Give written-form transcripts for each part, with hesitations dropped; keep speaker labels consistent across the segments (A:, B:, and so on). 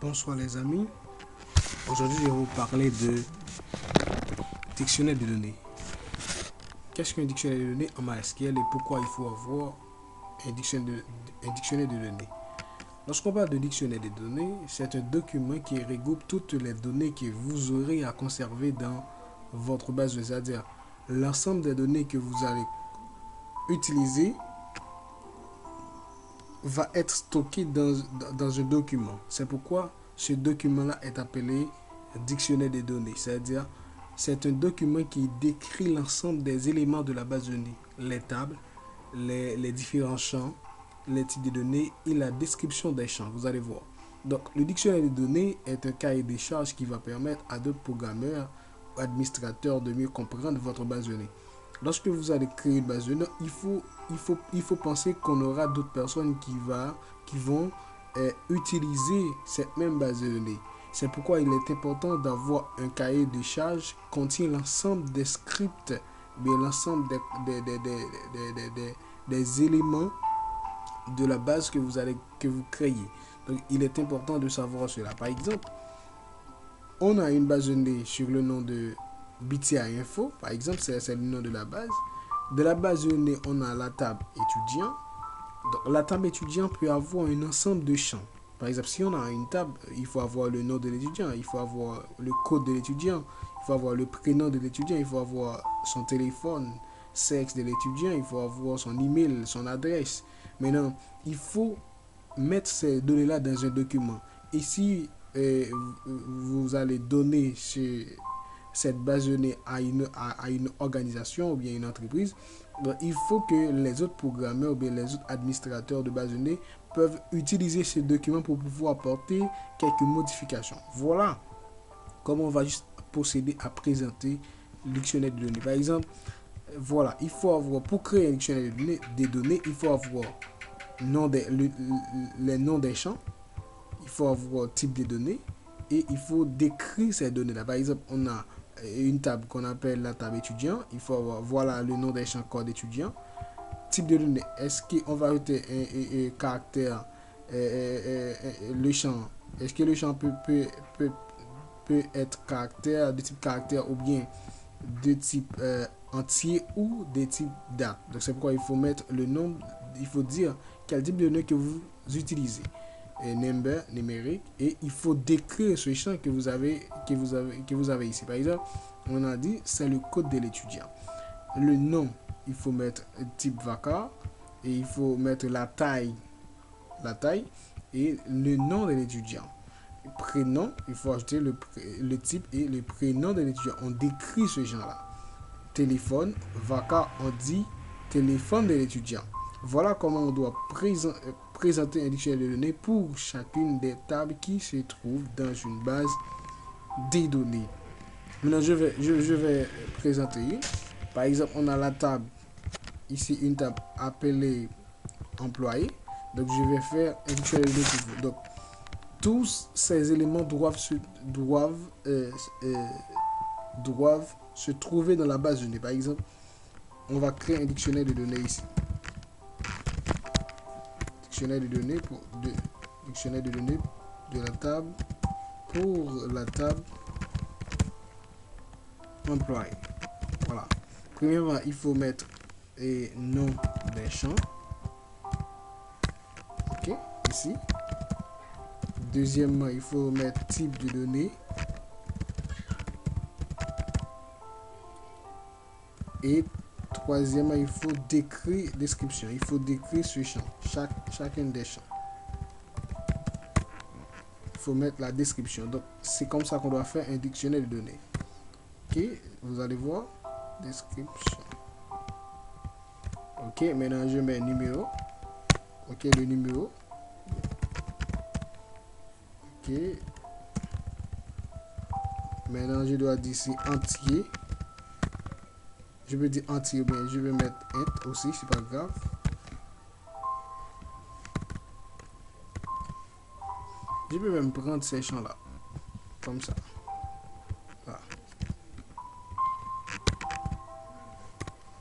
A: Bonsoir les amis, aujourd'hui je vais vous parler de dictionnaire de données. Qu'est-ce qu'un dictionnaire de données en MySQL et pourquoi il faut avoir un dictionnaire de données? Lorsqu'on parle de dictionnaire de données, c'est un document qui regroupe toutes les données que vous aurez à conserver dans votre base de données, c'est-à-dire l'ensemble des données que vous allez utiliser va être stocké dans un document. C'est pourquoi ce document-là est appelé dictionnaire des données. C'est-à-dire, c'est un document qui décrit l'ensemble des éléments de la base de données. Les tables, les différents champs, les types de données et la description des champs. Vous allez voir. Donc, le dictionnaire des données est un cahier des charges qui va permettre à d'autres programmeurs ou administrateurs de mieux comprendre votre base de données. Lorsque vous allez créer une base de données, il faut penser qu'on aura d'autres personnes qui vont utiliser cette même base de données. C'est pourquoi il est important d'avoir un cahier de charges qui contient l'ensemble des scripts, mais l'ensemble des éléments de la base que vous créez. Donc, il est important de savoir cela. Par exemple, on a une base de données sur le nom de BTI Info, par exemple, c'est le nom de la base. De la base de données, on a la table étudiant. Donc, la table étudiant peut avoir un ensemble de champs. Par exemple, si on a une table, il faut avoir le nom de l'étudiant, il faut avoir le code de l'étudiant, il faut avoir le prénom de l'étudiant, il faut avoir son téléphone, sexe de l'étudiant, il faut avoir son email, son adresse. Maintenant, il faut mettre ces données-là dans un document. Et si vous allez donner cette base de données à une organisation ou bien une entreprise, donc il faut que les autres programmeurs ou bien les autres administrateurs de base de données peuvent utiliser ce document pour pouvoir apporter quelques modifications. Voilà comment on va juste procéder à présenter le dictionnaire de données. Par exemple, voilà, il faut avoir, pour créer un dictionnaire des données, il faut avoir les noms des champs, il faut avoir type de données et il faut décrire ces données-là. Par exemple, on a une table qu'on appelle la table étudiant, il faut avoir, voilà, le nom des champs code étudiant, type de données, est-ce qu'on va ajouter un caractère, le champ, est-ce que le champ peut être caractère, de type caractère ou bien de type entier ou de type date. Donc c'est pourquoi il faut mettre le nom, il faut dire quel type de données que vous utilisez. Number, numérique, et il faut décrire ce champ que vous avez ici. Par exemple, on a dit c'est le code de l'étudiant. Le nom, il faut mettre type vaca et il faut mettre la taille et le nom de l'étudiant. Prénom, il faut ajouter le type et le prénom de l'étudiant. On décrit ce genre-là. Téléphone, vaca, on dit téléphone de l'étudiant. Voilà comment on doit présenter un dictionnaire de données pour chacune des tables qui se trouvent dans une base des données. Maintenant, je vais présenter une. Par exemple, on a la table, ici une table appelée employé. Donc, je vais faire un dictionnaire de données pour vous. Donc, tous ces éléments doivent se trouver dans la base de données. Par exemple, on va créer un dictionnaire de données ici. Dictionnaire de données de la table pour la table employé. Voilà. Premièrement, il faut mettre les noms des champs. Ok, ici. Deuxièmement, il faut mettre type de données. Et troisièmement, il faut décrire description. Il faut décrire ce champ, chacun des champs. Il faut mettre la description. Donc, c'est comme ça qu'on doit faire un dictionnaire de données. Ok, vous allez voir. Description. Ok, maintenant je mets numéro. Ok, le numéro. Ok. Maintenant, je dois dire ici entier. Je vais dire entier, mais je vais mettre int aussi, c'est pas grave. Je peux même prendre ces champs-là, comme ça. Voilà.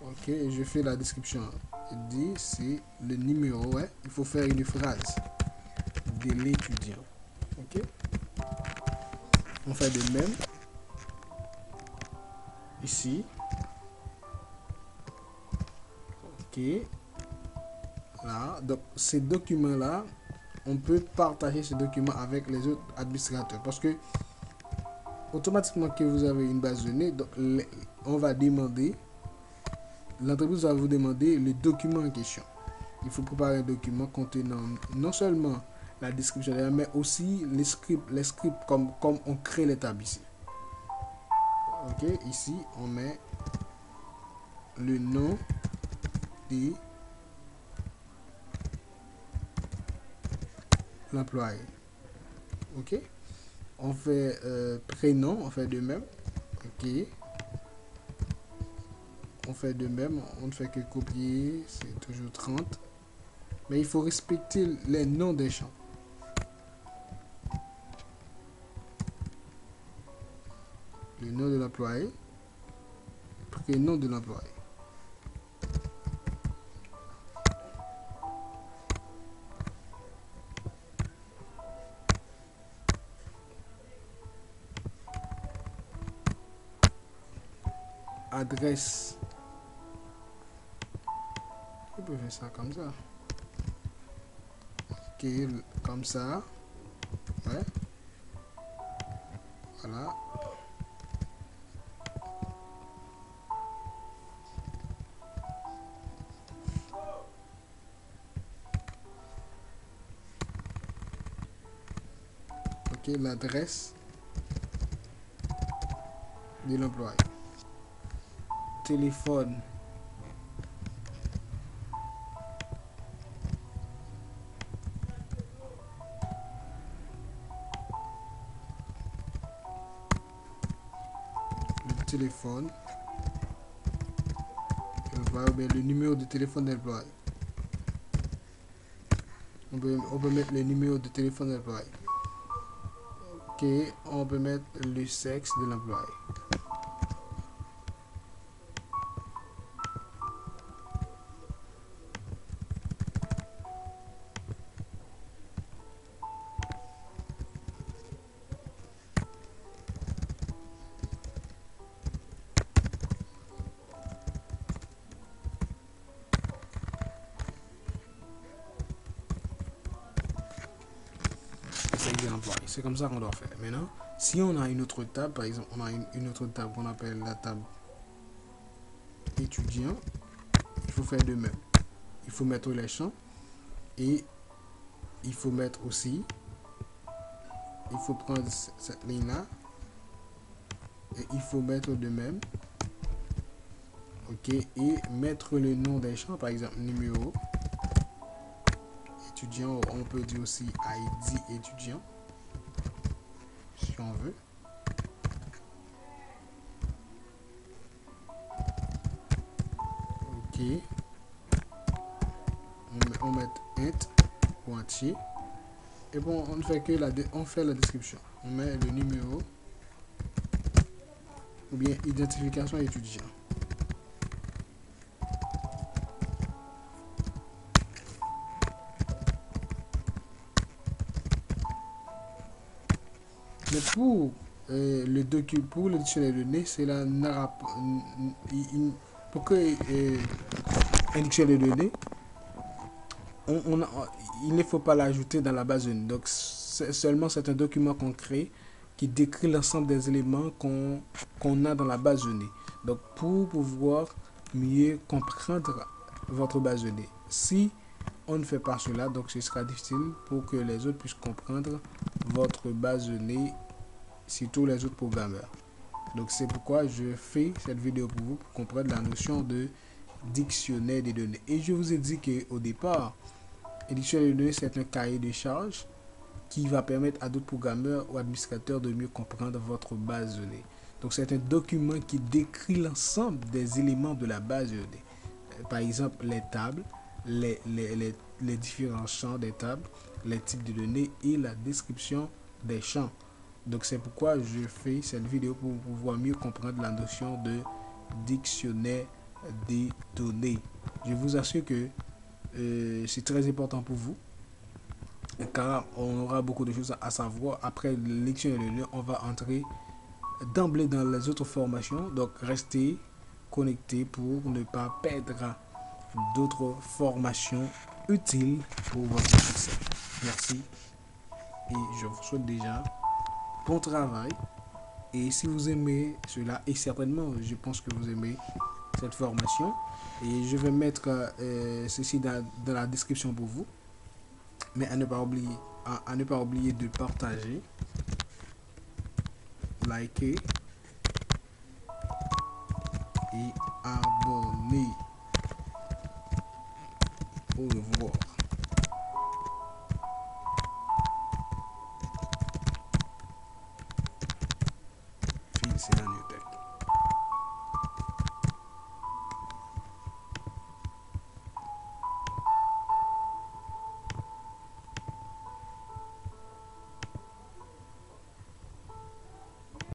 A: Ok, je fais la description. Il dit c'est le numéro, ouais. Il faut faire une phrase de l'étudiant. Ok. On fait de même ici. Ok. Là, donc ces documents-là, on peut partager ces documents avec les autres administrateurs parce que automatiquement que vous avez une base de données, donc on va demander, l'entreprise va vous demander le document en question. Il faut préparer un document contenant non seulement la description, mais aussi les scripts comme on crée les tables ici. Ok, ici on met le nom de l'employé. Ok, on fait prénom, on fait de même. Ok, on fait de même, on ne fait que copier, c'est toujours 30. Mais il faut respecter les noms des champs. Le nom de l'employé, prénom de l'employé. Adresse. On peut faire ça comme ça. Ok, comme ça. Ouais. Voilà. Ok, l'adresse de l'employé. Téléphone. Le téléphone. Le numéro de téléphone de l'employé. On peut mettre le numéro de téléphone de l'employé. Ok, on peut mettre le sexe de l'employé. C'est comme ça qu'on doit faire. Maintenant, si on a une autre table, par exemple, on a une autre table qu'on appelle la table étudiant, il faut faire de même. Il faut mettre les champs et il faut mettre aussi, il faut prendre cette ligne-là et il faut mettre de même. Ok, et mettre le nom des champs, par exemple, numéro étudiant, on peut dire aussi ID étudiant, si on veut. Ok, on met int pointier et bon, on fait que on fait la description. On met le numéro ou bien identification étudiant. Mais pour le dictionnaire de données, c'est la pour que un dictionnaire de données, il ne faut pas l'ajouter dans la base de données. Donc seulement c'est un document concret qui décrit l'ensemble des éléments qu'on a dans la base de données. Donc pour pouvoir mieux comprendre votre base de données. Si on ne fait pas cela, donc ce sera difficile pour que les autres puissent comprendre votre base de données, surtout les autres programmeurs. Donc c'est pourquoi je fais cette vidéo pour vous, pour comprendre la notion de dictionnaire des données. Et je vous ai dit qu'au départ, un dictionnaire de données, c'est un cahier de charges qui va permettre à d'autres programmeurs ou administrateurs de mieux comprendre votre base de données. Donc c'est un document qui décrit l'ensemble des éléments de la base de données. Par exemple, les tables, les différents champs des tables, les types de données et la description des champs. Donc c'est pourquoi je fais cette vidéo pour pouvoir mieux comprendre la notion de dictionnaire des données. Je vous assure que c'est très important pour vous. car on aura beaucoup de choses à savoir. Après l'élection et le lien, on va entrer d'emblée dans les autres formations. Donc, restez connectés pour ne pas perdre d'autres formations utiles pour votre succès. Merci et je vous souhaite déjà bon travail. Et si vous aimez cela, et certainement, je pense que vous aimez cette formation, et je vais mettre ceci dans la description pour vous. Mais à ne pas oublier de partager, liker et abonner. Au revoir.